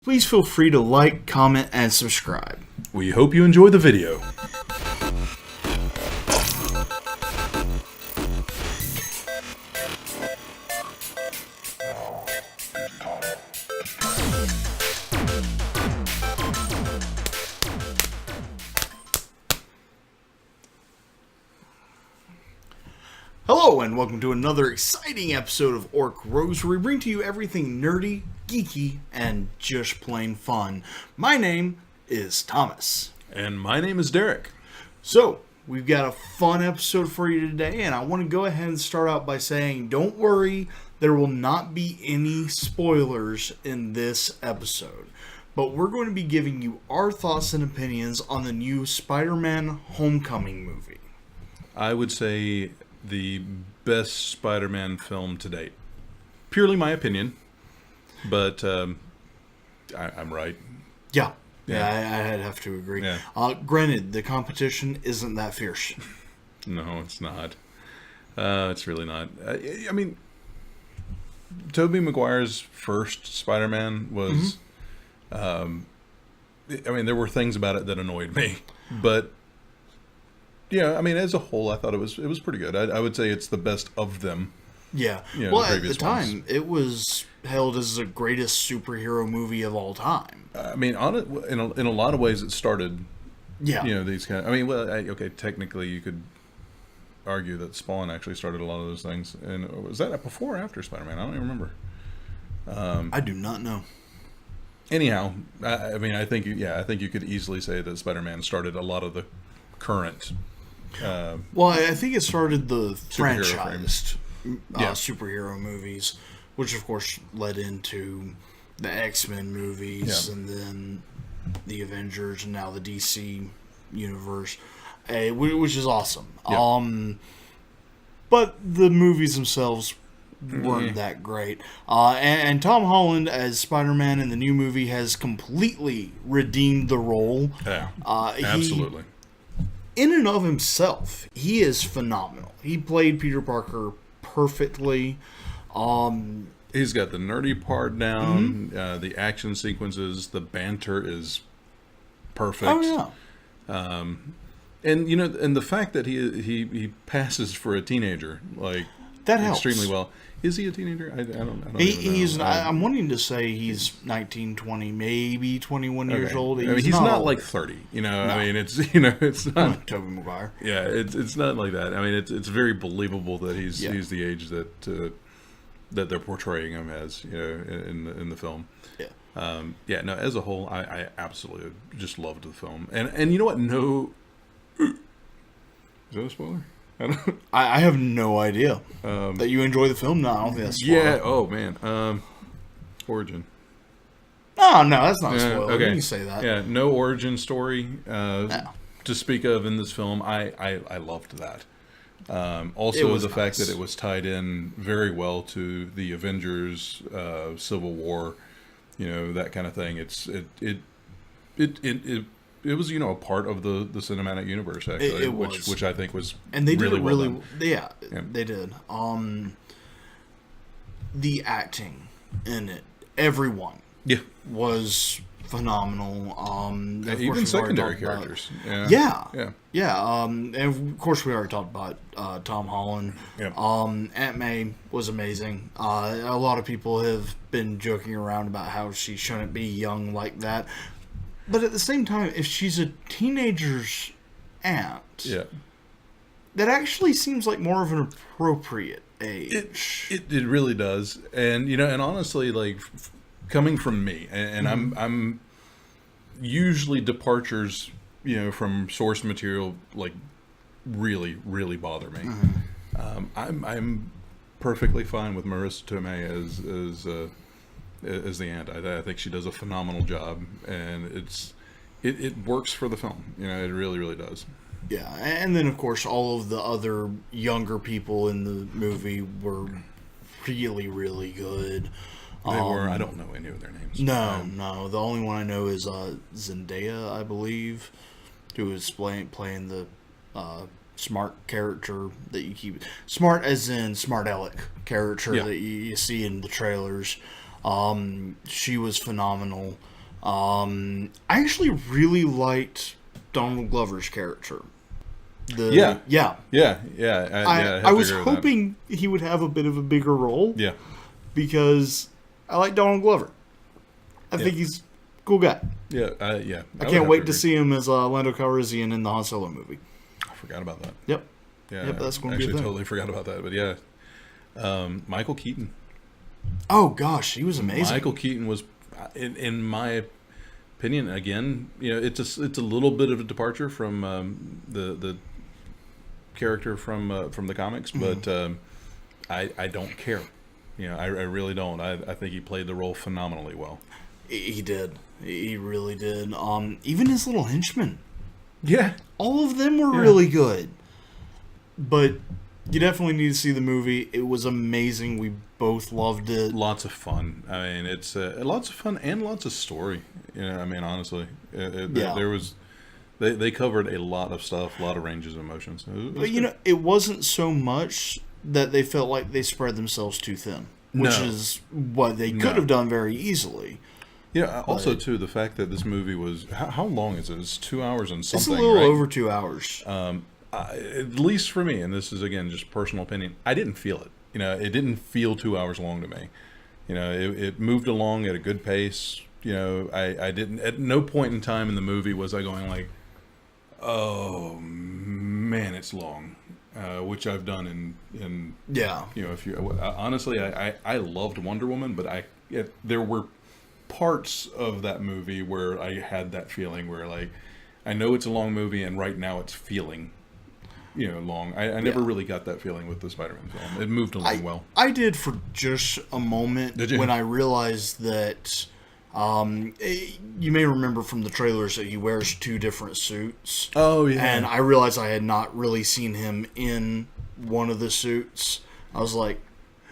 Please feel free to like, comment, and subscribe. We hope you enjoy the video. Hello, and welcome to another exciting episode of Orc Rogues, where we bring to you everything nerdy, geeky, and just plain fun. My name is Thomas. And my name is Derek. So, we've got a fun episode for you today, and I want to go ahead and start out by saying, don't worry, there will not be any spoilers in this episode. But we're going to be giving you our thoughts and opinions on the new Spider-Man Homecoming movie. I would say the best Spider-Man film to date. Purely my opinion, but I'm right. Yeah, I'd have to agree. Yeah. Granted, the competition isn't that fierce. No, it's not. It's really not. I mean, Tobey Maguire's first Spider-Man was... I mean, there were things about it that annoyed me, but... Yeah, I mean, as a whole, I thought it was pretty good. I would say it's the best of them. Yeah. You know, well, at the time, it was hailed as the greatest superhero movie of all time. I mean, in a lot of ways, it started. Yeah. You know, these kind of. I mean, well, okay, technically, you could argue that Spawn actually started a lot of those things. And was that before or after Spider-Man? I don't even remember. I do not know. Anyhow, I mean, I think you could easily say that Spider-Man started a lot of the current. Well, I think it started the franchised Yeah. superhero movies, which of course led into the X-Men movies, and then the Avengers, and now the DC universe, which is awesome. Yeah. But the movies themselves weren't that great. And Tom Holland as Spider-Man in the new movie has completely redeemed the role. Yeah, absolutely. In and of himself, he is phenomenal. He played Peter Parker perfectly. He's got the nerdy part down. The action sequences, the banter is perfect. Oh yeah. And you know, and the fact that he passes for a teenager like that helps extremely well. Is he a teenager? I don't He's. even know. I'm wanting to say he's 19, 20, maybe 21 years old. I mean, he's not like 30. You know, No. I mean, it's not. Tobey Maguire. Yeah, it's not like that. I mean, it's very believable that he's the age that they're portraying him as. You know, in the film. Yeah. No. As a whole, I absolutely just loved the film. And you know what? No. Is that a spoiler? I have no idea that you enjoy the film. No, I don't think that's a spoiler. Yeah. Oh man. Origin. Oh no, that's not a spoiler. Okay. You can say that. Yeah. No origin story No. to speak of in this film. I loved that. Also, the fact that it was tied in very well to the Avengers, Civil War, you know, that kind of thing. It was, you know, a part of the cinematic universe actually, which I think was and they really did it well really done. yeah, they did. The acting in it, everyone was phenomenal. Of Even course secondary characters. Yeah. Yeah. And of course we already talked about Tom Holland. Yeah. Aunt May was amazing. A lot of people have been joking around about how she shouldn't be young like that. But at the same time, if she's a teenager's aunt, that actually seems like more of an appropriate age. It really does. And you know, and honestly, like coming from me, and I'm usually departures, you know, from source material like really bother me. I'm perfectly fine with Marissa Tomei as the aunt. I think she does a phenomenal job, and it works for the film. You know, it really does. Yeah, and then of course all of the other younger people in the movie were really good. They were. I don't know any of their names. No. The only one I know is Zendaya, I believe, who is playing the smart character that you keep smart as in smart aleck character that you see in the trailers. She was phenomenal. I actually really liked Donald Glover's character. Yeah. I was hoping he would have a bit of a bigger role. Yeah. Because I like Donald Glover. I think he's a cool guy. Yeah. I can't wait to see him as Lando Calrissian in the Han Solo movie. I forgot about that. Yep. Yeah. Yep, that's going to be a thing. Totally forgot about that. But yeah. Michael Keaton. Oh gosh, he was amazing. Michael Keaton was, in my opinion, again, it's a little bit of a departure from the character from the comics, but I don't care. I really don't. I think he played the role phenomenally well. He did. He really did. Even his little henchmen. Yeah. All of them were really good. But you definitely need to see the movie. It was amazing. We both loved it. Lots of fun. I mean, it's lots of fun and lots of story. I mean, honestly, there was. They covered a lot of stuff, a lot of ranges of emotions. But it wasn't so much that they felt like they spread themselves too thin, which is what they could have done very easily. Yeah. Also, too, the fact that this movie was how long is it? It's 2 hours and something. It's a little over 2 hours. At least for me, and this is again just personal opinion, I didn't feel it. It didn't feel 2 hours long to me. It moved along at a good pace. I didn't. At no point in time in the movie was I going like, "Oh man, it's long," which I've done in if you honestly, I loved Wonder Woman, but there were parts of that movie where I had that feeling where like I know it's a long movie and right now it's feeling long. I never really got that feeling with the Spider-Man film. It moved along well. I did for just a moment when I realized that you may remember from the trailers that he wears 2 different suits. Oh, yeah. And I realized I had not really seen him in one of the suits. I was like,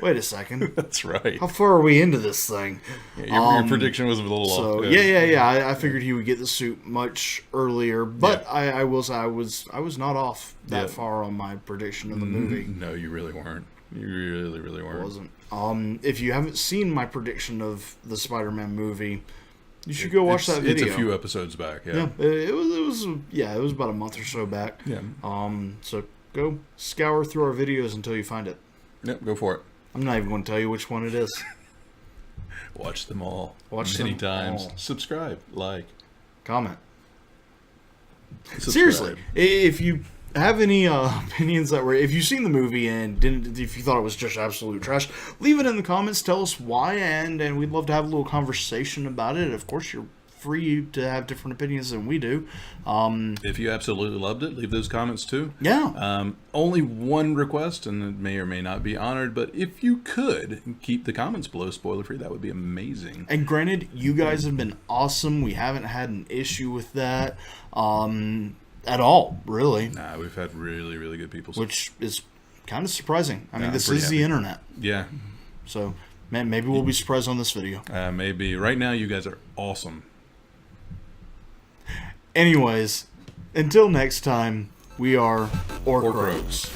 wait a second. That's right. How far are we into this thing? Yeah, your prediction was a little off. So yeah. I figured he would get the suit much earlier, but I will say I was not off that far on my prediction of the movie. No, you really weren't. You really, really weren't. I wasn't. If you haven't seen my prediction of the Spider-Man movie, you should go watch that video. It's a few episodes back. Yeah. It was about a month or so back. Yeah. So go scour through our videos until you find it. Yep. Go for it. I'm not even going to tell you which one it is. Watch them all. Watch many them times. all. Subscribe. Like. Comment. Subscribe. Seriously, if you have any opinions if you've seen the movie and if you thought it was just absolute trash, leave it in the comments. Tell us why, and we'd love to have a little conversation about it. Of course, you're free to have different opinions than we do. If you absolutely loved it, leave those comments too. Yeah. Only one request, and it may or may not be honored, but if you could keep the comments below spoiler free, that would be amazing. And granted, you guys have been awesome. We haven't had an issue with that at all, really. Nah, we've had really, really good people. Which is kind of surprising. I mean, this is the internet. Yeah. So, man, maybe we'll be surprised on this video. Maybe. Right now, you guys are awesome. Anyways, until next time, we are Orc Rogues.